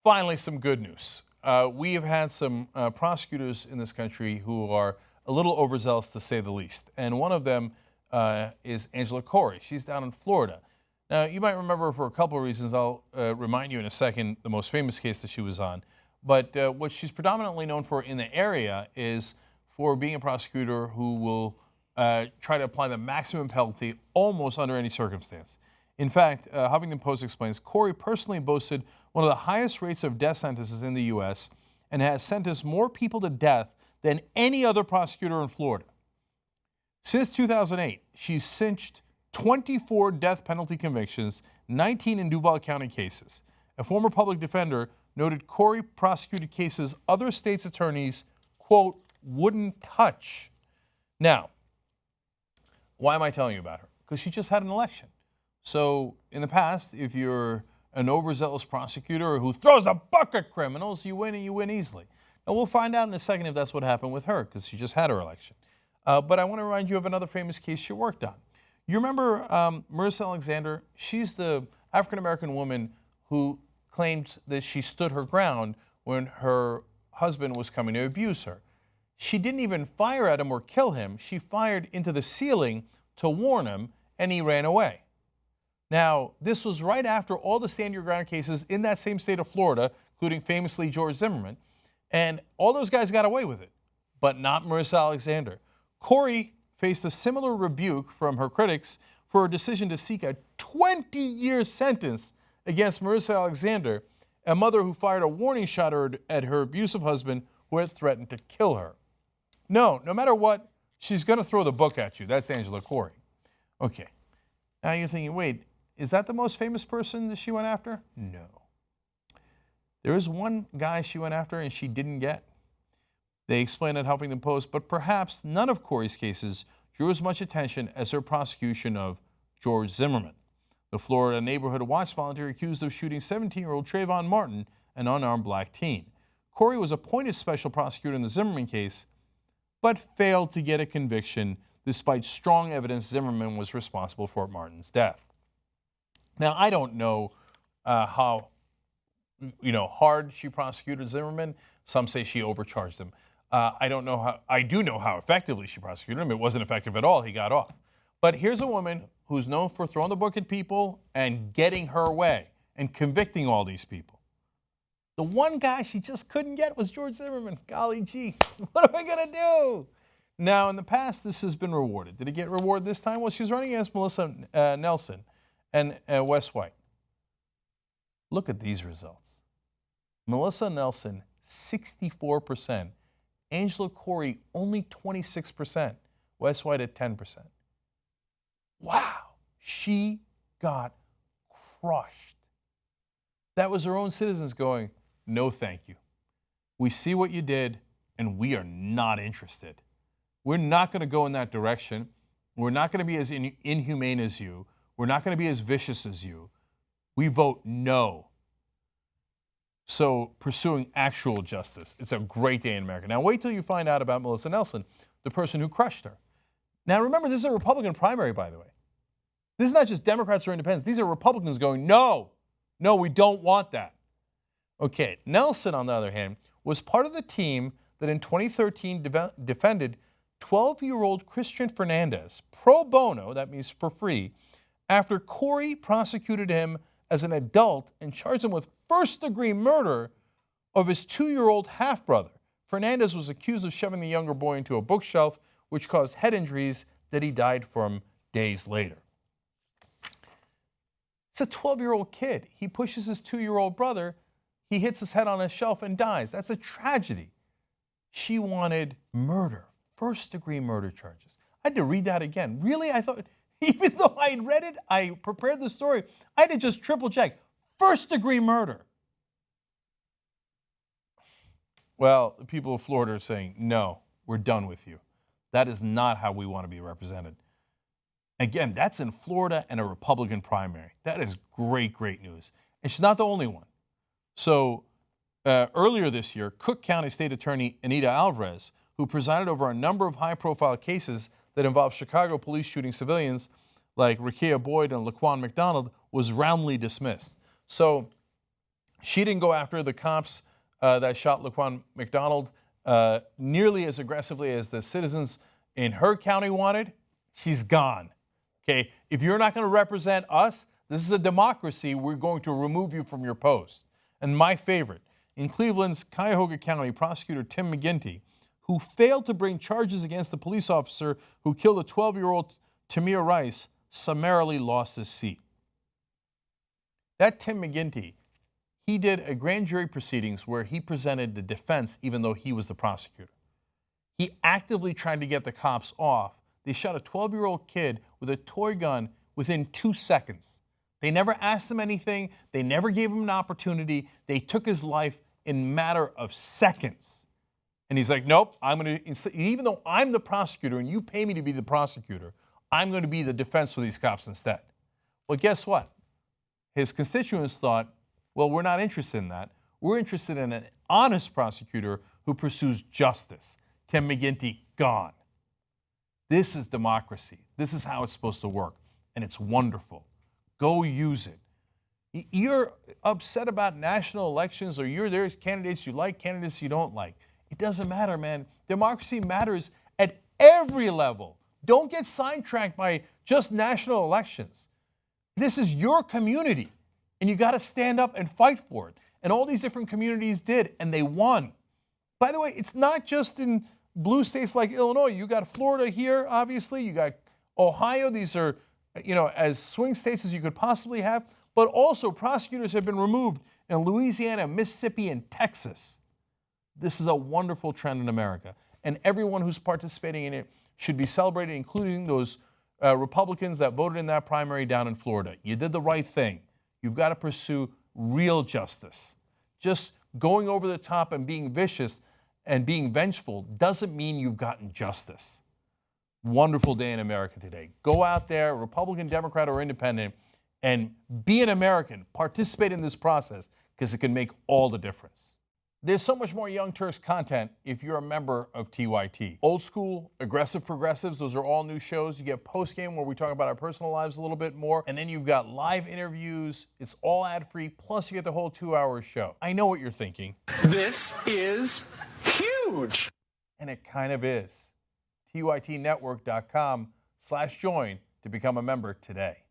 Finally, some good news. We have had some prosecutors in this country who are a little overzealous, to say the least. And one of them is Angela Corey. She's down in Florida. Now, you might remember her for a couple of reasons. I'll remind you in a second the most famous case that she was on. But what she's predominantly known for in the area is for being a prosecutor who will try to apply the maximum penalty almost under any circumstance. In fact, Huffington Post explains, Corey personally boasted one of the highest rates of death sentences in the U.S. and has sentenced more people to death than any other prosecutor in Florida. Since 2008, she's cinched 24 death penalty convictions, 19 in Duval County cases. A former public defender noted Corey prosecuted cases other states' attorneys, quote, wouldn't touch. Now, why am I telling you about her? Because she just had an election. So in the past, if you're an overzealous prosecutor who throws a book at criminals, you win and you win easily. And we'll find out in a second if that's what happened with her, because she just had her election. But I want to remind you of another famous case she worked on. You remember Marissa Alexander? She's the African-American woman who claimed that she stood her ground when her husband was coming to abuse her. She didn't even fire at him or kill him. She fired into the ceiling to warn him, and he ran away. Now, this was right after all the stand your ground cases in that same state of Florida, including famously George Zimmerman, and all those guys got away with it, but not Marissa Alexander. Corey faced a similar rebuke from her critics for a decision to seek a 20-year sentence against Marissa Alexander, a mother who fired a warning shot at her abusive husband who had threatened to kill her. No matter what, she's going to throw the book at you. That's Angela Corey. Okay, now you're thinking, wait, is that the most famous person that she went after? No. There is one guy she went after and she didn't get. They explained at Huffington Post, but perhaps none of Corey's cases drew as much attention as her prosecution of George Zimmerman, the Florida neighborhood watch volunteer accused of shooting 17-year-old Trayvon Martin, an unarmed black teen. Corey was appointed special prosecutor in the Zimmerman case, but failed to get a conviction despite strong evidence Zimmerman was responsible for Martin's death. Now, I don't know how hard she prosecuted Zimmerman. Some say she overcharged him. I don't know how. I do know how effectively she prosecuted him. It wasn't effective at all. He got off. But here's a woman who's known for throwing the book at people and getting her way and convicting all these people. The one guy she just couldn't get was George Zimmerman. Golly gee, what am I going to do? Now, in the past, this has been rewarded. Did it get rewarded this time? Well, she's running against Melissa Nelson and Wes White. Look at these results. Melissa Nelson, 64%. Angela Corey, only 26%. Wes White at 10%. Wow, she got crushed. That was her own citizens going, no thank you. We see what you did, and we are not interested. We're not going to go in that direction. We're not going to be as inhumane as you. We're not going to be as vicious as you. We vote no. So pursuing actual justice. It's a great day in America. Now wait till you find out about Melissa Nelson, the person who crushed her. Now remember, this is a Republican primary, by the way. This is not just Democrats or independents. These are Republicans going, no, we don't want that. Okay, Nelson, on the other hand, was part of the team that in 2013 defended 12-year-old Christian Fernandez pro bono, that means for free, after Corey prosecuted him as an adult and charged him with first-degree murder of his 2-year-old half-brother. Fernandez was accused of shoving the younger boy into a bookshelf, which caused head injuries that he died from days later. It's a 12-year-old kid. He pushes his 2-year-old brother. He hits his head on a shelf and dies. That's a tragedy. She wanted murder, first-degree murder charges. I had to read that again. Really? I thought, even though I had read it, I prepared the story, I had to just triple-check. First-degree murder. Well, the people of Florida are saying, no, we're done with you. That is not how we want to be represented. Again, that's in Florida and a Republican primary. That is great, great news. And she's not the only one. So earlier this year, Cook County State Attorney Anita Alvarez, who presided over a number of high-profile cases that involved Chicago police shooting civilians like Rekia Boyd and Laquan McDonald, was roundly dismissed. So She didn't go after the cops that shot Laquan McDonald nearly as aggressively as the citizens in her county wanted. She's gone. Okay, if you're not going to represent us, this is a democracy. We're going to remove you from your post. And my favorite, in Cleveland's Cuyahoga County, prosecutor Tim McGinty, who failed to bring charges against the police officer who killed a 12-year-old Tamir Rice, summarily lost his seat. That Tim McGinty, he did a grand jury proceedings where he presented the defense even though he was the prosecutor. He actively tried to get the cops off. They shot a 12-year-old kid with a toy gun within 2 seconds. They never asked him anything. They never gave him an opportunity. They took his life in a matter of seconds. And he's like, nope, even though I'm the prosecutor and you pay me to be the prosecutor, I'm going to be the defense for these cops instead. Well, guess what? His constituents thought, well, we're not interested in that. We're interested in an honest prosecutor who pursues justice. Tim McGinty, gone. This is democracy. This is how it's supposed to work, and it's wonderful. Go use it. You're upset about national elections, or there's candidates you like, candidates you don't like. It doesn't matter, man. Democracy matters at every level. Don't get sidetracked by just national elections. This is your community, and you got to stand up and fight for it. And all these different communities did, and they won. By the way, it's not just in blue states like Illinois. You got Florida here, obviously. You got Ohio. These are, as swing states as you could possibly have. But also, prosecutors have been removed in Louisiana, Mississippi, and Texas. This is a wonderful trend in America. And everyone who's participating in it should be celebrated, including those Republicans that voted in that primary down in Florida. You did the right thing. You've got to pursue real justice. Just going over the top and being vicious and being vengeful doesn't mean you've gotten justice. Wonderful day in America today. Go out there, Republican, Democrat, or Independent, and be an American. Participate in this process because it can make all the difference. There's so much more Young Turks content if you're a member of TYT. Old School, Aggressive Progressives, those are all new shows. You get Postgame where we talk about our personal lives a little bit more. And then you've got live interviews. It's all ad-free. Plus you get the whole 2-hour show. I know what you're thinking. This is huge. And it kind of is. TYTnetwork.com/join to become a member today.